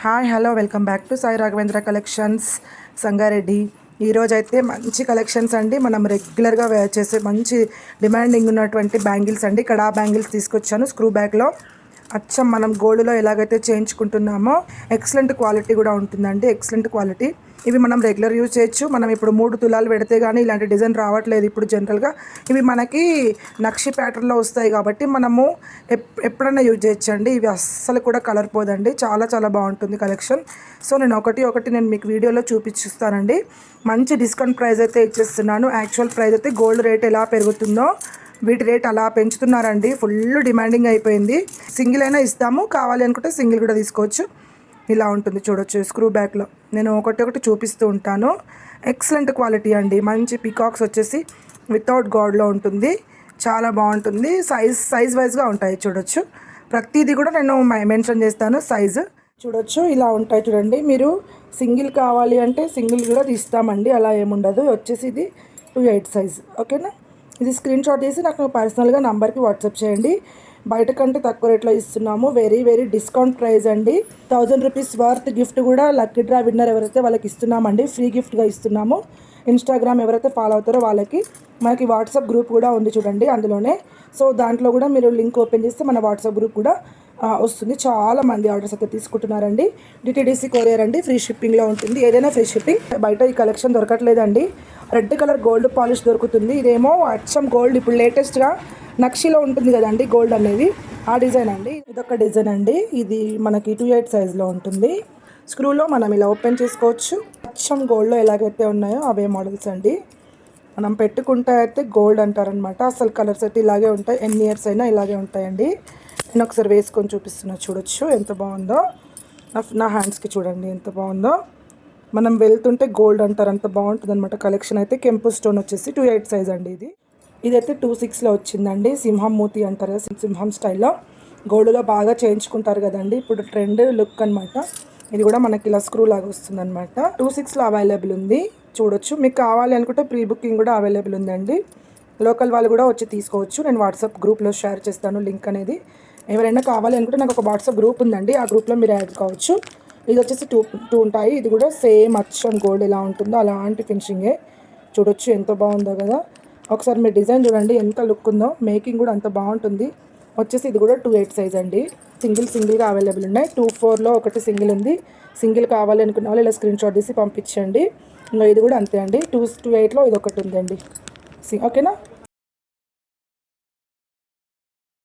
Hi hello welcome back to Sai Raghavendra collections Sangareddy. ఈరోజైతే మంచి collections అండి. మనం రెగ్యులర్గా వేర్ చేసే మంచి డిమాండింగ్ ఉన్నటువంటి బ్యాంగిల్స్ అండి. ఇక్కడ బ్యాంగిల్స్ తీసుకొచ్చాను స్క్రూ బ్యాగ్లో. అచ్చం మనం గోల్డ్లో ఎలాగైతే చేయించుకుంటున్నామో ఎక్సలెంట్ క్వాలిటీ కూడా ఉంటుందండి. Excellent quality. ఇవి మనం రెగ్యులర్ యూజ్ చేయొచ్చు. మనం ఇప్పుడు 3 తులాలు పెడితే కానీ ఇలాంటి డిజైన్ రావట్లేదు ఇప్పుడు జనరల్గా. ఇవి మనకి నక్షి ప్యాటర్న్లో వస్తాయి కాబట్టి మనము ఎప్పుడైనా యూజ్ చేయొచ్చండి. ఇవి అస్సలు కూడా కలర్ పోదండి. చాలా చాలా బాగుంటుంది కలెక్షన్. సో నేను ఒకటి నేను మీకు వీడియోలో చూపిస్తానండి. మంచి డిస్కౌంట్ ప్రైస్ అయితే ఇచ్చేస్తున్నాను. యాక్చువల్ ప్రైస్ అయితే గోల్డ్ రేట్ ఎలా పెరుగుతుందో వీటి రేట్ అలా పెంచుతున్నారండి. ఫుల్ డిమాండింగ్ అయిపోయింది. సింగిల్ అయినా ఇస్తాము, కావాలి అనుకుంటే సింగిల్ కూడా తీసుకోవచ్చు. ఇలా ఉంటుంది చూడొచ్చు స్క్రూ బ్యాగ్లో. నేను ఒకటి చూపిస్తూ ఉంటాను. ఎక్సలెంట్ క్వాలిటీ అండి. మంచి పీకాక్స్ వచ్చేసి వితౌట్ గాడ్లో ఉంటుంది. చాలా బాగుంటుంది. సైజ్ వైజ్గా ఉంటాయి చూడొచ్చు. ప్రతిదీ కూడా నేను మెన్షన్ చేస్తాను సైజు. చూడొచ్చు ఇలా ఉంటాయి చూడండి. మీరు సింగిల్ కావాలి అంటే సింగిల్ కూడా తీస్తామండి, అలా ఏముండదు. వచ్చేసి ఇది 28 సైజ్. ఓకేనా. ఇది స్క్రీన్ షాట్ తీసి నాకు పర్సనల్గా నంబర్కి వాట్సాప్ చేయండి. బయట కంటే తక్కువ రేట్లో ఇస్తున్నాము. వెరీ వెరీ డిస్కౌంట్ ప్రైస్ అండి. 1000 రూపీస్ వర్త్ గిఫ్ట్ కూడా లక్కీ డ్రా విన్నర్ ఎవరైతే వాళ్ళకి ఇస్తున్నామండి. ఫ్రీ గిఫ్ట్గా ఇస్తున్నాము. ఇన్స్టాగ్రామ్ ఎవరైతే ఫాలో అవుతారో వాళ్ళకి. మనకి వాట్సాప్ గ్రూప్ కూడా ఉంది చూడండి అందులోనే. సో దాంట్లో కూడా మీరు లింక్ ఓపెన్ చేస్తే మన వాట్సాప్ గ్రూప్ కూడా వస్తుంది. చాలా మంది ఆర్డర్స్ అయితే తీసుకుంటున్నారండి. డిటీడీసీ కొరియర్ అండి. ఫ్రీ షిప్పింగ్లో ఉంటుంది. ఏదైనా ఫ్రీ షిప్పింగ్. బయట ఈ కలెక్షన్ దొరకట్లేదండి. రెడ్ కలర్ గోల్డ్ పాలిష్ దొరుకుతుంది. ఇదేమో అచ్చం గోల్డ్. ఇప్పుడు లేటెస్ట్గా నక్షిలో ఉంటుంది కదండి గోల్డ్ అనేది, ఆ డిజైన్ అండి. ఇదొక డిజైన్ అండి. ఇది మనకి 28 సైజులో ఉంటుంది. స్క్రూలో మనం ఇలా ఓపెన్ చేసుకోవచ్చు. అచ్చం గోల్డ్లో ఎలాగైతే ఉన్నాయో అవే మోడల్స్ అండి. మనం పెట్టుకుంటే అయితే గోల్డ్ అంటారనమాట. అసలు కలర్స్ అయితే ఇలాగే ఉంటాయి. ఎన్ని ఇయర్స్ అయినా ఇలాగే ఉంటాయండి. నేను ఒకసారి వేసుకొని చూపిస్తున్నా చూడొచ్చు ఎంత బాగుందో. నా హ్యాండ్స్కి చూడండి ఎంత బాగుందో. మనం వెళ్తుంటే గోల్డ్ అంటారు, అంత బాగుంటుంది అనమాట. కలెక్షన్ అయితే కెంపు స్టోన్ వచ్చేసి 28 సైజ్ అండి. ఇదైతే 26లో వచ్చిందండి. సింహం మూతి అంటారు, సింహం స్టైల్లో గోల్డ్లో బాగా చేయించుకుంటారు కదండి. ఇప్పుడు ట్రెండ్ లుక్ అనమాట. ఇది కూడా మనకి ఇలా స్క్రూ లాగా వస్తుంది అనమాట. 26లో అవైలబుల్ ఉంది చూడొచ్చు. మీకు కావాలి అనుకుంటే ప్రీ బుకింగ్ కూడా అవైలబుల్ ఉందండి. లోకల్ వాళ్ళు కూడా వచ్చి తీసుకోవచ్చు. నేను వాట్సాప్ గ్రూప్లో షేర్ చేస్తాను లింక్ అనేది. ఎవరైనా కావాలి అనుకుంటే నాకు ఒక వాట్సాప్ గ్రూప్ ఉందండి. ఆ గ్రూప్లో మీరు యాడ్ కావచ్చు. ఇది వచ్చేసి టూ ఉంటాయి. ఇది కూడా సేమ్ అచ్చం గోల్డ్ ఎలా ఉంటుందో అలాంటి ఫినిషింగే. చూడొచ్చు ఎంత బాగుందో కదా. ఒకసారి మీరు డిజైన్ చూడండి ఎంత లుక్ ఉందో. మేకింగ్ కూడా అంత బాగుంటుంది. వచ్చేసి ఇది కూడా 28 సైజ్ అండి. సింగిల్గా అవైలబుల్ ఉన్నాయి. 24లో ఒకటి సింగిల్ ఉంది. సింగిల్ కావాలి అనుకున్న వాళ్ళు ఇలా స్క్రీన్ షాట్ తీసి పంపించండి. ఇంకా ఇది కూడా అంతే అండి. 28లో ఇది ఒకటి ఉందండి. ఓకేనా.